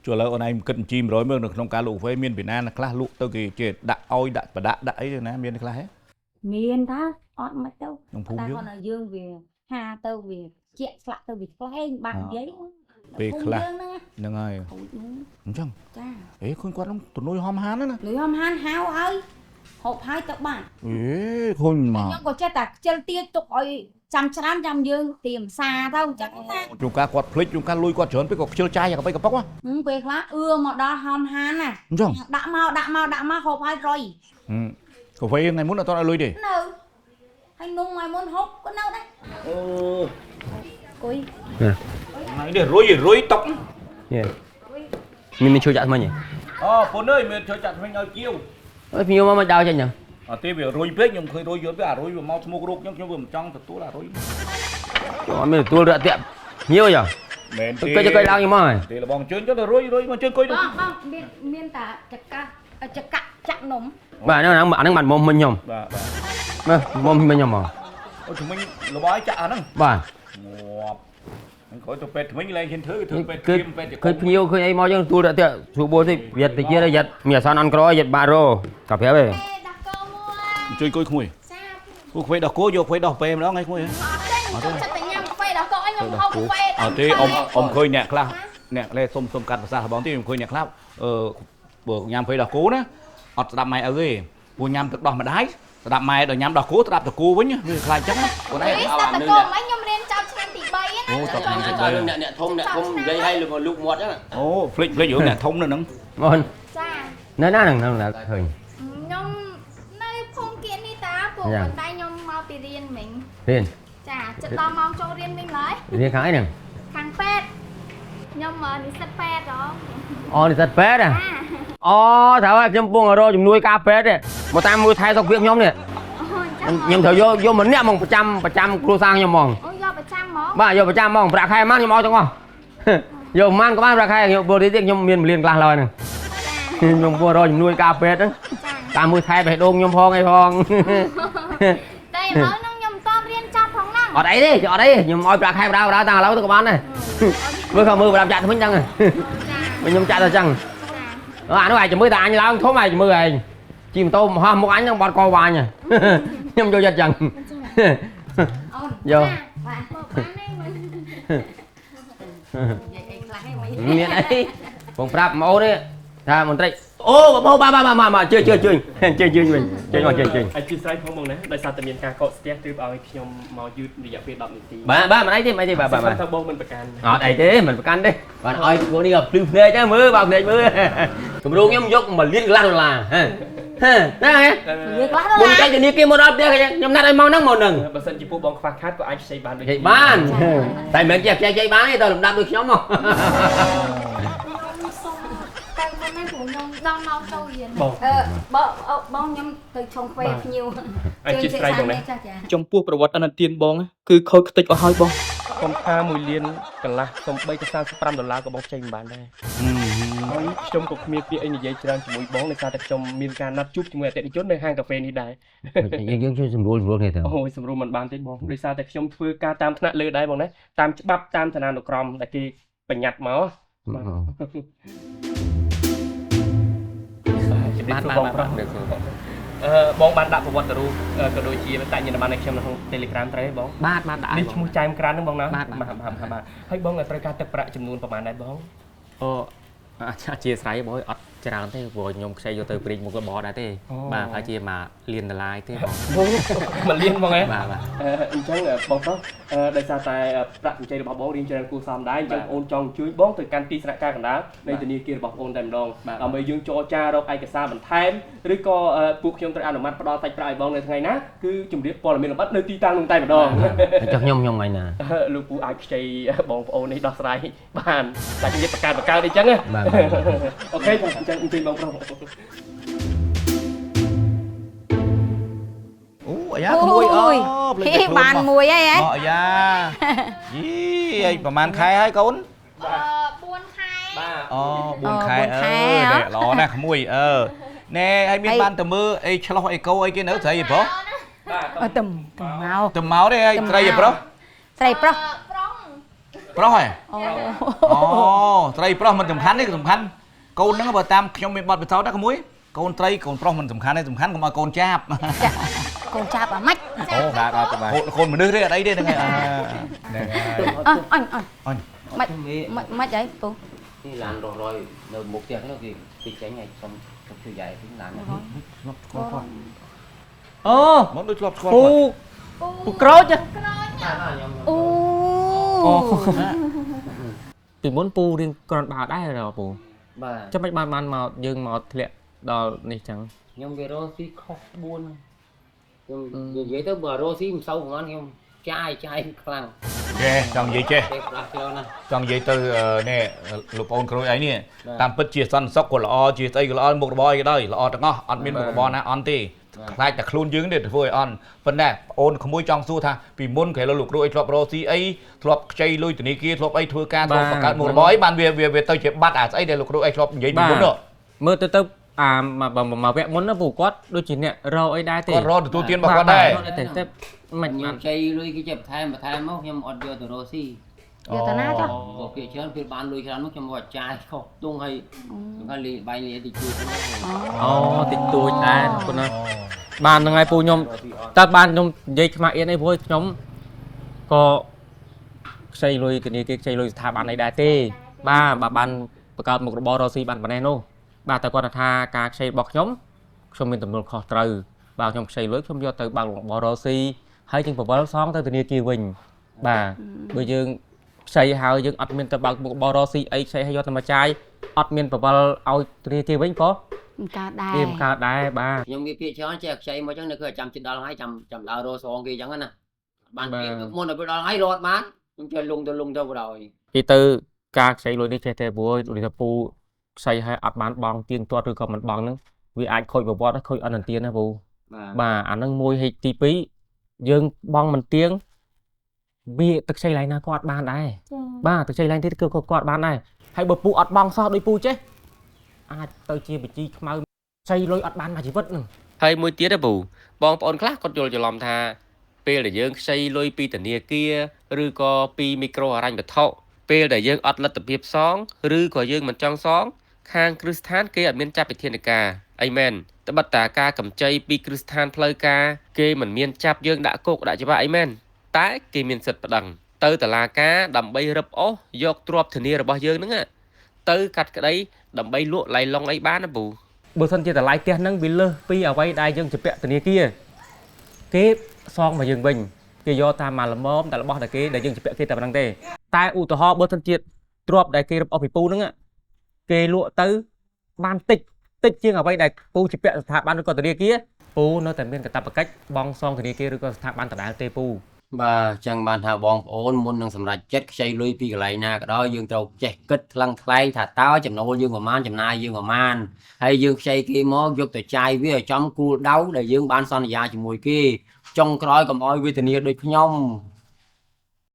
chùa lỡ này cần chim rồi mới được trong cá lụ với miền Việt Nam là class lụ tôi kì chỉ đặt oi đặt và đã ấy rồi nè miền class hết miền ta ọt mất đâu ta còn ở dương về hà tâu về chẹt lại tâu về play bạn giấy về class nâng ơi đúng chăng ấy khôn quan lắm tụi nuôi hom hán đó nè nuôi hom hán hao ơi hộp hai tập bạn ấy khôn mà nhưng có chết ta chơi tia tục ơi trăm dương tìm xa đâu chắc chúng ta quạt click chúng ta lui quạt trốn với cọc chơi chai và cái bóc á về lá mà đó hom hán nè đã mau hộp hai rồi cậu phải ngày muốn là tao đã lui đi anh nung mày muốn hút có đâu đấy cùi này để rối tóc mình chơi chặt mà nhỉ phone ơi mình chơi chặt mình ở chiều ơi nhiều mà đau cho nhỉ thế về rối biết nhưng khơi rối với rối vừa mau mua rốt nhưng vừa trong thật tú là rối mình tua lựa tiệm nhiều nhỉ cây cho cây đau như mà thì là bong chơi cho là rối mà chơi coi được miên ta chặt chặt nấm bà nó đang mặt mồm mình nhom mồm mình nhom mà chúng mình là bói chặt nó bà mình khỏi tụi pet mình lên trên thứ cái nhiều cái ấy mau cho tôi đã tiệm số bốn thì Việt thì kia đây Việt nhà san ăn cỏ Việt ba rô cà phê về chơi coi không cô phải đọc cố vô phải đọc em đó ngay không thế ông khơi nhạc lao nhạc lên xôm cắt và xa bóng tim khơi nhạc lao bữa nhằm phải đọc cố đó ọt đạp mày ở ghê bữa nhằm tự đọc mà đái đạp mày rồi nhằm đọc cố đạp được cô với nhá lại chắc á còn đấy nè thông dây hay là còn lục một á flick giữa nè thông nữa nè ngon nơi nào là hình nhom nơi phong kiến đi ta của mình tay nhom mau từ riêng mình riêng chả chợ to mau cho riêng mình lấy riêng khái nè thằng pet nhom mà đi sắt pet đó đi sắt pet à thảo ơi nhom buông ở đâu nhom nuôi cá pet đấy một tam nuôi thay dọc việc nhom này nhom thở vô mình nè mong 100 kilo sang nhom mong bà vô 100 mong bạc hai mang nhom mau trong không vô mang có mang bạc hai vô đi tiếc nhom miền liền là lời nè nhom buông rồi nhom nuôi cá pet đó ta nuôi thay phải đôn nhom phong hay phong đây mới nó nhom to riêng cho phong năng ở đây nhom oi bạc hai đâu đó ta lâu tôi có bán này mới không mưa và làm chặt mình chăng này mình nhom chặt rồi chăng nó này chỉ mới ta anh lao thố mày chỉ mới này chim tôm hoa một ánh trong bọt co vào nha nhom vô giật chăng vô miền ấy phòng prap máu đấy ra một tay ô ba chơi mình chơi anh chia sẻ không mong này đại sao tự nhiên ca cọ step từ ao nhom màu dư đi dạo phía đậm tí ba mà đấy chứ mày đi bà thằng bông mình bạc can đây thế mình bạc can đấy bạn ơi cô đi gặp phim nè chứ mưa vào nè mưa tụi luôn nhom dốc mà liên lăng là đấy bung cái gì kia một đợt đấy nhom nát anh mau nắng màu nừng bà sân chỉ phụ bóng phạt khát của anh xây bàn được bán tại mình chơi bán thì tôi làm đáp được nhóm không đang mau sâu gì bông nhom từ trong quê nhiều anh chia sẻ trong này trong cuộcประวัติអនទានបងគឺខូចខ្ទេចអស់ហើយបងខ្ញុំថា1លានកន្លះខ្ញុំ3ទៅ$35ក៏បងចេញមិនបានដែរហើយខ្ញុំក៏គ្មានពាក្យអីនិយាយច្រើនជាមួយបងដោយសារតែខ្ញុំមានការណាត់ជួបជាមួយអតិថិជននៅហាងកាហ្វេនេះដែរយើងជួយសម្រួលនេះទៅអូយសម្រួលមិនបានទេបងដោយសារតែខ្ញុំធ្វើការតាមថ្នាក់លើដែរបងណាតាមច្បាប់តាមឋានានុក្រមដែលគេបញ្ញត្តិមកបានបងប្រុសបងបានដាក់ប្រវត្តិរូបក៏ដូចជាតែញ៉ាំបានឲ្យខ្ញុំនៅក្នុង Telegram ត្រូវទេបងបាទដាក់នេះឈ្មោះចែមក្រានហ្នឹងបងណាបាទហើយបងត្រូវការទឹកប្រាក់ចំនួនប្រហែលដែរបងជាស្រ័យបងអត់ច្រើនទេព្រោះខ្ញុំខ្ចីយកទៅព្រីកមកក៏បោះដែរទេបាទហើយជាមកលៀនដឡាយទេបងមកលៀនបងហ៎បាទអញ្ចឹងបងប្រុសដោយសារតែប្រាក់កម្ចីរបស់បងរៀងច្រើនគួរសមដែរអញ្ចឹងអូនចង់ជួយបងទៅកាន់ទីស្នាក់ការកណ្ដាលនៃធនាគាររបស់អូនតែម្ដងដើម្បីយើងចរចារកឯកសារបន្ថែមឬក៏ពួកខ្ញុំត្រូវអនុម័តផ្ដល់សាច់ប្រាក់ឲ្យបងនៅថ្ងៃណាគឺជំរាបព័ត៌មានលម្អិតនៅទីតាំងនោះតែម្ដងចុះខ្ញុំថ្ងៃណាលោកពូអាចខ្ចីបងប្អូននេះដោះស្រាយបានតែនិយាយបកកើតអីចឹងអូខេអញ្ចឹងអញ្ជើញបងប្រុសអាយ៉ាក្មួយបានមួយអីហ៎អាយ៉ាយីអីប្រហែលខែហើយកូន4ខែបាទ4ខែល្អណាស់ក្មួយណែហើយមានបានទៅមើលអីឆ្លោះអីកោអីគេនៅស្រីប្រុសទៅមកទេអីស្រីប្រុសស្រីប្រុស ប្រុសហ៎ អូ អូត្រីប្រុសមិនសំខាន់ទេសំខាន់កូនហ្នឹងបើតាមខ្ញុំមានបទពិសោធន៍ណាក្មួយកូនត្រីកូនប្រុសមិនសំខាន់ទេសំខាន់កុំឲ្យកូនចាប់ កូនចាប់អាម៉េច អូបាទអត់ទៅបាទកូនមនុស្សទេអត់អីទេហ្នឹងហើយហ្នឹងហើយ អញ អញ ម៉េចម៉េចអីពូ នេះឡានរយនៅមុខផ្ទះនោះគេចេញឲ្យសុំជួយយាយវិញឡាន អូ មកដូចធ្លាប់ស្គាល់ ពូ គាត់ ពូក្រូច អូ ពីមុនពូរៀងគ្រាន់បើដែរពូ បាទ ចាំមិនបានមកយើងមកធ្លាក់ដល់នេះចឹង ខ្ញុំវារស់ស៊ីខុសក្បួនខ្ញុំនិយាយទៅបើរស់ស៊ីមិនសូវប្រហែលខ្ញុំចាយខ្លាំង ចេះចង់និយាយចេះ ពេលផ្លាស់ខ្លួនណា ចង់និយាយទៅនេះលោកប្អូនគ្រូអីនេះតាមពិតជាសន្តិសុខក៏ល្អជាស្អីក៏ល្អមុខរបរអីក៏ដោយល្អទាំងអស់អត់មានមុខរបរណាអន់ទេខ្លាចតែខ្លួនយើងទេធ្វើឲ្យអន់ប៉ុន្តែប្អូនក្មួយចង់សួរថាពីមុនក្រែលោកគ្រូអីធ្លាប់រកស៊ីអីធ្លាប់ខ្ចីលុយធនាគារធ្លាប់អីធ្វើការធ្លាប់បង្កើតមុខរបរអីបានវាទៅជាបាត់អាស្អីដែលលោកគ្រូអីធ្លាប់និយាយពីមុននោះ មើលទៅអាមកវគ្គមុនណាពូគាត់ដូចជាអ្នករកអីដែរទេ គាត់រកទទួលទានរបស់គាត់ដែរ តែមិន ខ្ញុំចៃលុយគេចាប់បន្ថែមមកខ្ញុំអត់យកទៅរស់ស៊ី យកតាណាចុះ បើគេច្រើនពេលបានលុយច្រើនមកខ្ញុំមកចាយខុសទងឲ្យខ្ញុំលីបាយលីទីជួយខ្ញុំ អូតិចតួចដែរពូណាបានហ្នឹងហើយពូខ្ញុំតើបានខ្ញុំនិយាយខ្មាស់អៀនអីព្រោះខ្ញុំក៏ខ្ចីលុយធនាគារខ្ចីលុយស្ថាប័នអីដែរទេបាទបានបង្កើតមុខរបររកស៊ីបានប៉ុណ្ណេះនោះបាទតែគាត់ថាការខ្ចីរបស់ខ្ញុំមានទំនួលខុសត្រូវបាទខ្ញុំខ្ចីលុយខ្ញុំយកទៅបើកមុខរបររកស៊ីហើយជាងប្រវល់សងទៅធនាគារវិញបាទបើយើងខ្ចីហើយយើងអត់មានទៅបើកមុខរបររកស៊ីអីខ្ចីហើយយកទៅមកចាយអត់មានប្រវល់ឲ្យធនាគារវិញក៏ មិនកើតដែរ វាមិនកើតដែរបាទ ខ្ញុំវាពាក្យច្រើនចេះខ្ចីមកចឹងនៅគឺចាំចិត្តដល់ហើយចាំដើររសងគេចឹងណាបានគេមុនទៅដល់ហើយរត់បានខ្ញុំចេះលងទៅបដ ாய் ពីទៅការខ្ចីលុយនេះចេះតែព្រោះដូចថាពូខ្ចីឲ្យអត់បានបងទៀងទាត់ឬក៏មិនបងហ្នឹងវាអាចខូចប្រវត្តិខូចអនន្តទានណាពូបាទអាហ្នឹងមួយហេតុទី2យើងបងមិនទៀងវាទឹកខ្ចីឡើងណាក៏អត់បានដែរបាទទឹកខ្ចីឡើងទៀតគឺគាត់បានដែរហើយបើពូអត់បងសោះដោយពូចេះអាចទៅជាបជីខ្មៅខ្ចីលុយអត់បានមួយជីវិតហ្នឹងហើយមួយទៀតណាពូបងប្អូនខ្លះគាត់យល់ច្រឡំថាពេលដែលយើងខ្ចីលុយពីធនាគារឬក៏ពីមីក្រូហិរញ្ញវត្ថុពេលដែលយើងអត់លទ្ធភាពសងឬក៏យើងមិនចង់សងខាងគ្រឹះស្ថានគេអត់មានចាប់វិធានការអីមែនត្បិតតែការកម្ចីពីគ្រឹះស្ថានផ្លូវការគេមិនមានចាប់យើងដាក់គុកដាក់ច្បាប់អីមែនតែគេមានសិទ្ធិប្តឹងទៅតុលាការដើម្បីរឹបអូសយកទ្រព្យធានារបស់យើងហ្នឹងទៅកាត់ក្តីដើម្បីលក់ឡៃឡុងអីបានណាពូបើសិនជាតម្លៃផ្ទះហ្នឹងវាលើសពីអ្វីដែលយើងជាពាក់ធនាគារគេសងមកយើងវិញគេយកតាមមកល្មមតែរបស់តែគេដែលយើងជាពាក់គេតែប៉ុណ្្នឹងទេតែឧទាហរណ៍បើសិនជាទ្រព្យដែលគេរឹបអូសពីពូហ្នឹងគេលក់ទៅបានតិចជាងអ្វីដែលពូជាពាក់ស្ថាប័នឬក៏ធនាគារពូនៅតែមានកាតព្វកិច្ចបង់សងធនាគារឬក៏ស្ថាប័នដដែលទេពូ បាទចឹងបានថាបងប្អូនមុននឹងសម្រេចចិត្តខ្ចីលុយពីកន្លែងណាក៏ដោយយើងត្រូវចេះគិតថ្លឹងថ្លែងថាតើចំណូលយើងប្រមាណចំណាយយើងប្រមាណហើយយើងខ្ចីគេមកយកទៅចាយវាឲ្យចំគោលដៅដែលយើងបានសន្យាជាមួយគេចុងក្រោយកុំឲ្យវេទនាដូចខ្ញុំ